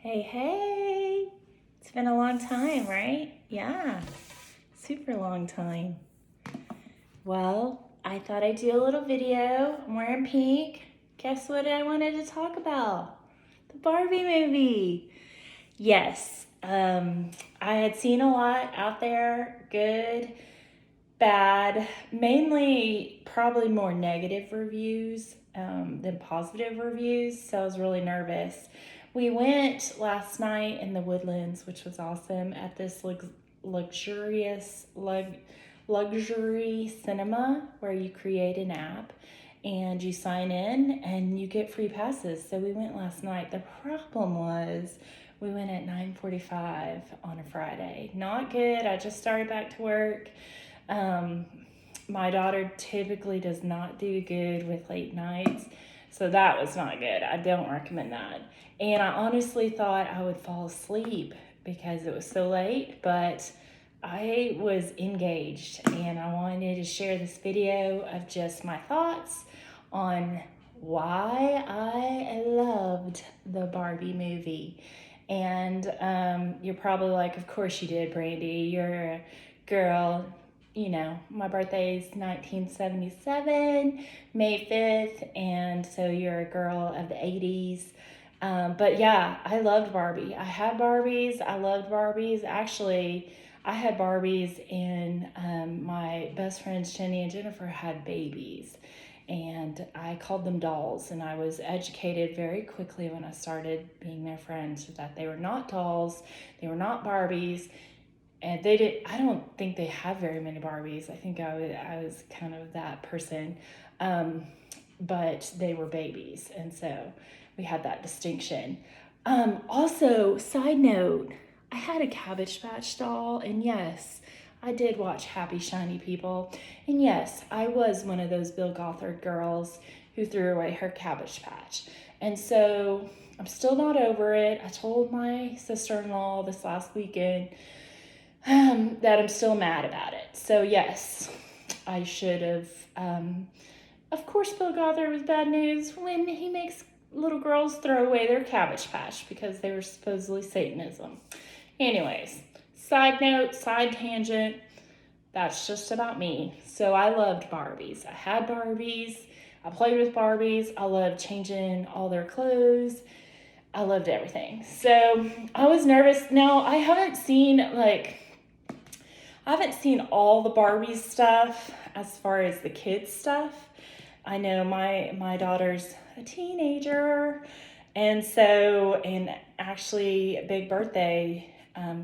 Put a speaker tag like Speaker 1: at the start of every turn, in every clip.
Speaker 1: Hey, hey! It's been a long time, right? Yeah, super long time. Well, I thought I'd do a little video. I'm wearing pink. Guess what I wanted to talk about? The Barbie movie. Yes, I had seen a lot out there, good, bad, mainly probably more negative reviews than positive reviews, so I was really nervous. We went last night in the Woodlands, which was awesome, at this luxurious luxury cinema where you create an app and you sign in and you get free passes. So we went last night. The problem was we went at 9:45 on a Friday. Not good. I just started back to work. My daughter typically does not do good with late nights, so that was not good. I don't recommend that. And I honestly thought I would fall asleep because it was so late, but I was engaged and I wanted to share this video of just my thoughts on why I loved the Barbie movie. And you're probably like, of course you did, Brandy. You're a girl. You know, my birthday is 1977, May 5th, and so you're a girl of the 80s. But yeah, I loved Barbie. I had Barbies. I loved Barbies. Actually, I had Barbies, and my best friends Jenny and Jennifer had babies, and I called them dolls. And I was educated very quickly when I started being their friend that they were not dolls, they were not Barbies, and I don't think they had very many Barbies. I think I was kind of that person, but they were babies, and so we had that distinction. Also, side note, I had a Cabbage Patch doll, and yes, I did watch Happy Shiny People, and yes, I was one of those Bill Gothard girls who threw away her Cabbage Patch. And so I'm still not over it. I told my sister-in-law this last weekend that I'm still mad about it. So yes, I should have. Of course, Bill Gothard was bad news when he makes little girls throw away their Cabbage Patch because they were supposedly Satanism. Anyways, side note, side tangent. That's just about me. So I loved Barbies. I had Barbies. I played with Barbies. I loved changing all their clothes. I loved everything. So I was nervous. Now I haven't seen all the Barbie stuff as far as the kids stuff. I know my daughter's a teenager, and actually a big birthday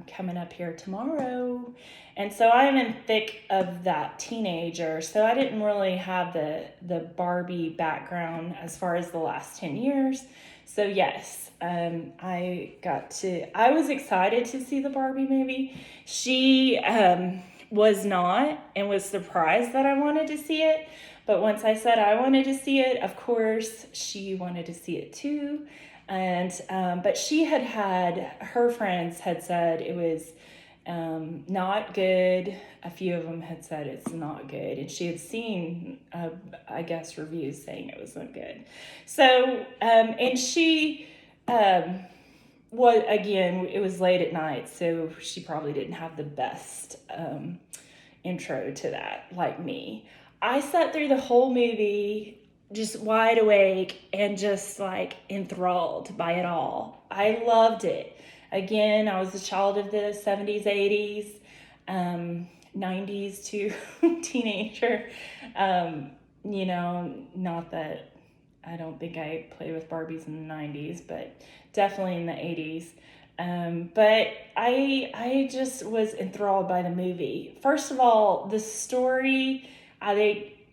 Speaker 1: coming up here tomorrow. And so I'm in thick of that teenager. So I didn't really have the Barbie background as far as the last 10 years. So yes, I was excited to see the Barbie movie. She was not, and was surprised that I wanted to see it. But once I said I wanted to see it, of course, she wanted to see it too. And but her friends had said it was not good. A few of them had said it's not good, and she had seen, I guess, reviews saying it wasn't good. So, and she it was late at night, so she probably didn't have the best intro to that, like me. I sat through the whole movie just wide awake and just like enthralled by it all. I loved it. Again, I was a child of the 70s, 80s, 90s to teenager. Not that I don't think I played with Barbies in the 90s, but definitely in the 80s. But I just was enthralled by the movie. First of all, the story,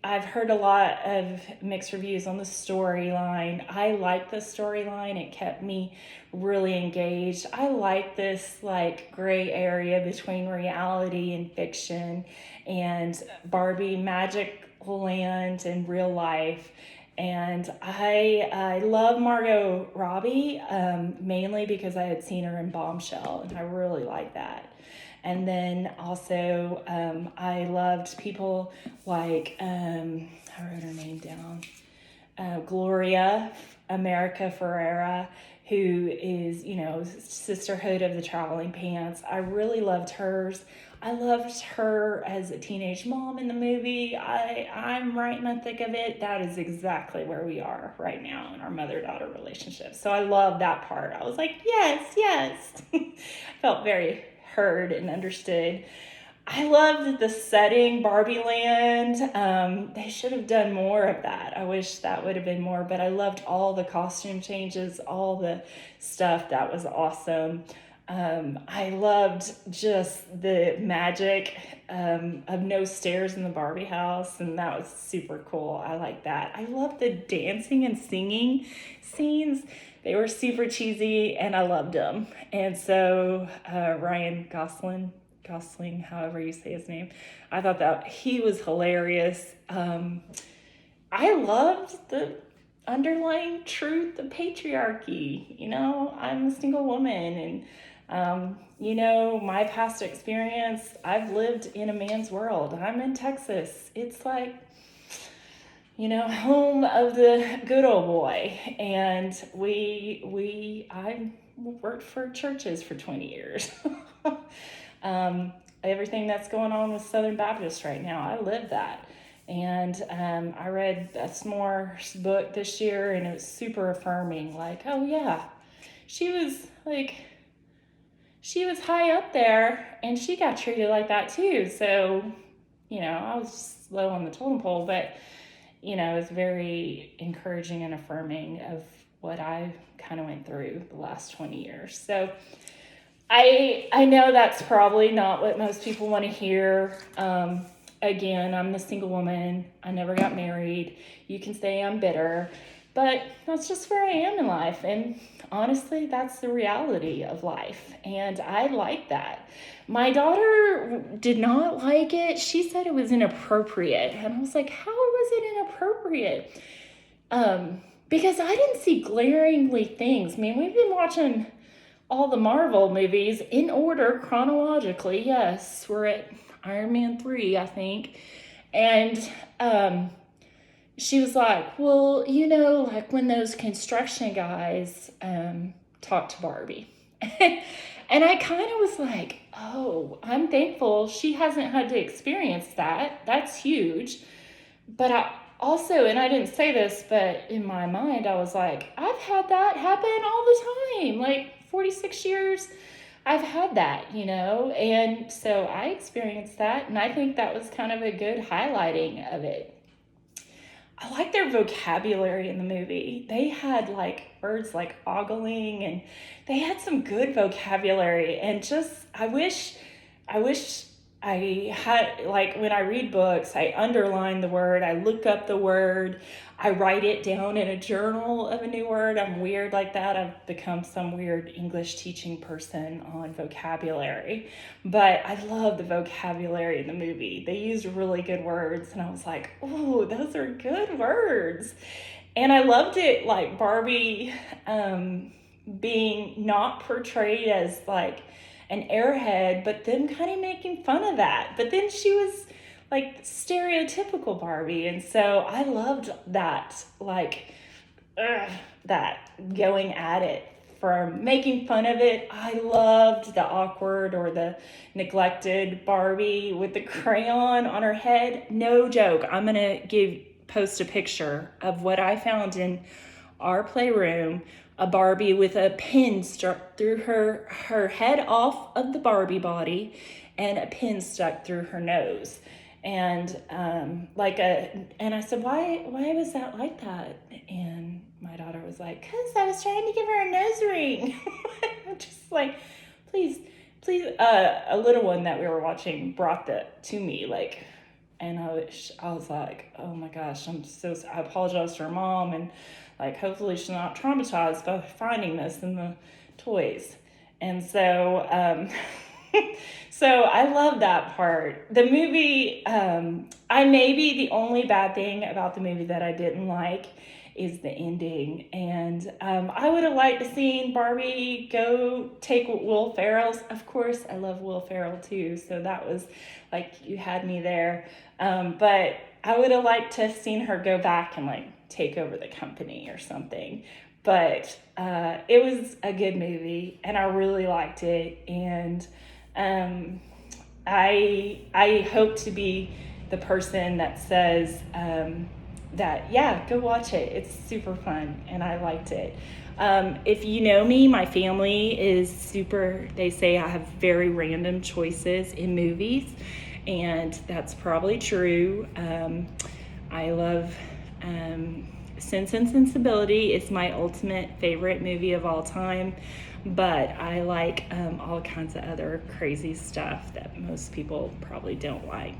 Speaker 1: I've heard a lot of mixed reviews on the storyline. I like the storyline. It kept me really engaged. I like this like gray area between reality and fiction and Barbie magic land and real life. And I love Margot Robbie, mainly because I had seen her in Bombshell, and I really like that. And then also, I loved people like, I wrote her name down, Gloria America Ferrera, who is, Sisterhood of the Traveling Pants. I really loved hers. I loved her as a teenage mom in the movie. I'm right in the thick of it. That is exactly where we are right now in our mother-daughter relationship. So I love that part. I was like, yes, yes. I felt very heard and understood. I loved the setting, Barbie Land. They should have done more of that. I wish that would have been more, but I loved all the costume changes, all the stuff. That was awesome. I loved just the magic of no stairs in the Barbie house, and that was super cool. I like that. I loved the dancing and singing scenes. They were super cheesy, and I loved them. And so Ryan Gosling, however you say his name, I thought that he was hilarious. I loved the underlying truth of patriarchy. I'm a single woman, and my past experience, I've lived in a man's world. I'm in Texas. It's like, home of the good old boy. And I worked for churches for 20 years. Everything that's going on with Southern Baptist right now, I live that. And I read a s'more's book this year, and it was super affirming. Like, oh yeah, she was high up there, and she got treated like that too. So, I was just low on the totem pole, but it's very encouraging and affirming of what I kind of went through the last 20 years. So I know that's probably not what most people want to hear. Again, I'm the single woman. I never got married. You can say I'm bitter, but that's just where I am in life. And honestly, that's the reality of life. And I like that. My daughter did not like it. She said it was inappropriate. And I was like, how was it inappropriate? Because I didn't see glaringly things. I mean, we've been watching all the Marvel movies in order chronologically. Yes, we're at Iron Man 3, I think. And she was like, well, like when those construction guys talk to Barbie. And I kind of was like, oh, I'm thankful she hasn't had to experience that. That's huge. But I also, and I didn't say this, but in my mind, I was like, I've had that happen all the time. Like 46 years, I've had that, and so I experienced that, and I think that was kind of a good highlighting of it. I like their vocabulary in the movie. They had like words like ogling, and they had some good vocabulary, and just, I wish I had, like, when I read books, I underline the word, I look up the word, I write it down in a journal of a new word. I'm weird like that. I've become some weird English teaching person on vocabulary. But I love the vocabulary in the movie. They used really good words, and I was like, oh, those are good words. And I loved it, like Barbie being not portrayed as like an airhead, but them kind of making fun of that. But then she was like stereotypical Barbie, and so I loved that, like that going at it, from making fun of it. I loved the awkward or the neglected Barbie with the crayon on her head. No joke. I'm gonna post a picture of what I found in our playroom. A Barbie with a pin stuck through her head off of the Barbie body, and a pin stuck through her nose. And and I said, why was that like that? And my daughter was like, because I was trying to give her a nose ring. I'm just like, please, a little one that we were watching brought that to me, like, and I was like, oh my gosh, I apologize to her mom, and like, hopefully she's not traumatized by finding this in the toys. And so, so I love that part. The movie, maybe the only bad thing about the movie that I didn't like is the ending. And I would have liked to seen Barbie go take Will Ferrell's. Of course, I love Will Ferrell too. So that was like, you had me there. But I would have liked to have seen her go back and like take over the company or something. But it was a good movie, and I really liked it. And I hope to be the person that says that, yeah, go watch it. It's super fun, and I liked it. If you know me, my family is super, they say I have very random choices in movies, and that's probably true. I love Sense and Sensibility. It's my ultimate favorite movie of all time, but I like all kinds of other crazy stuff that most people probably don't like.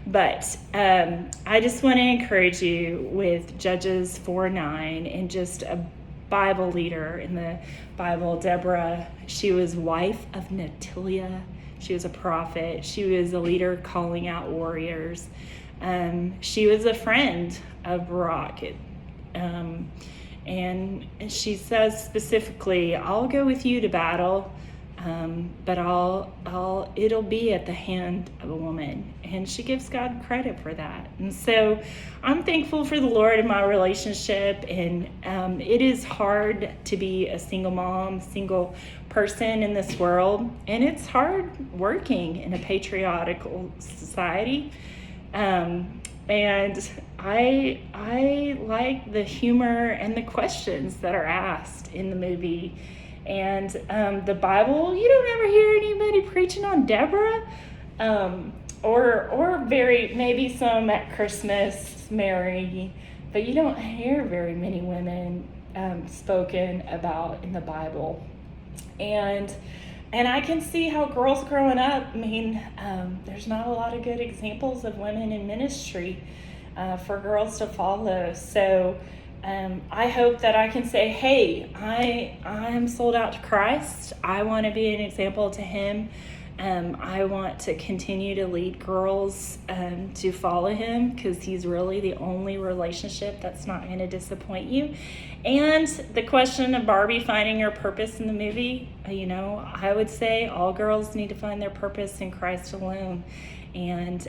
Speaker 1: But I just want to encourage you with Judges 4:9, and just a Bible leader in the Bible, Deborah. She was wife of Natilia. She was a prophet. She was a leader calling out warriors. She was a friend of Barak. And she says specifically, I'll go with you to battle, but it'll be at the hand of a woman. And she gives God credit for that. And so I'm thankful for the Lord in my relationship. And it is hard to be a single mom, single person in this world. And it's hard working in a patriarchal society. And I like the humor and the questions that are asked in the movie. And the Bible, you don't ever hear anybody preaching on Deborah, or maybe some at Christmas, Mary, but you don't hear very many women spoken about in the Bible. And I can see how girls growing up, there's not a lot of good examples of women in ministry for girls to follow. So I hope that I can say, hey, I'm sold out to Christ. I want to be an example to him. I want to continue to lead girls to follow him, because he's really the only relationship that's not going to disappoint you. And the question of Barbie finding her purpose in the movie, I would say all girls need to find their purpose in Christ alone. And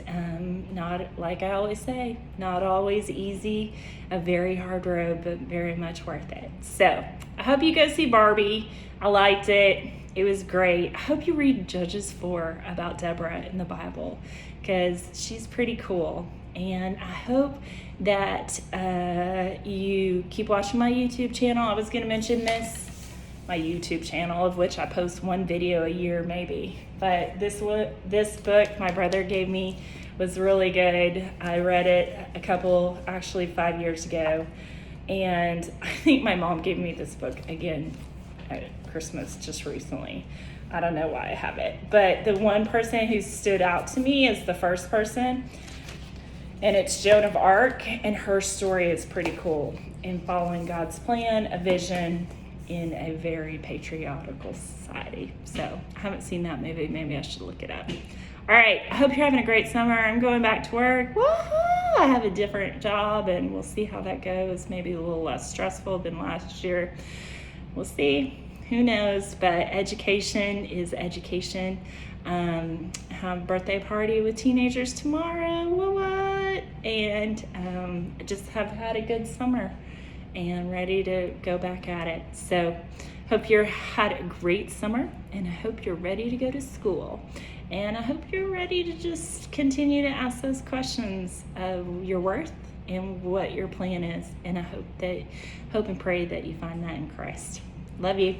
Speaker 1: not, like I always say, not always easy, a very hard road, but very much worth it. So I hope you go see Barbie. I liked it. It was great. I hope you read Judges 4 about Deborah in the Bible, because she's pretty cool. And I hope that you keep watching my YouTube channel. I was going to mention my YouTube channel, of which I post one video a year maybe. But this book my brother gave me was really good. I read it 5 years ago. And I think my mom gave me this book again at Christmas just recently. I don't know why I have it. But the one person who stood out to me is the first person. And it's Joan of Arc, and her story is pretty cool in following God's plan, a vision in a very patriarchal society. So I haven't seen that movie. Maybe I should look it up. All right. I hope you're having a great summer. I'm going back to work. Woohoo! I have a different job, and we'll see how that goes. Maybe a little less stressful than last year. We'll see. Who knows? But education is education. Have a birthday party with teenagers tomorrow. What? And just have had a good summer and ready to go back at it. So hope you had a great summer, and I hope you're ready to go to school. And I hope you're ready to just continue to ask those questions of your worth and what your plan is. And I hope and pray that you find that in Christ. Love you.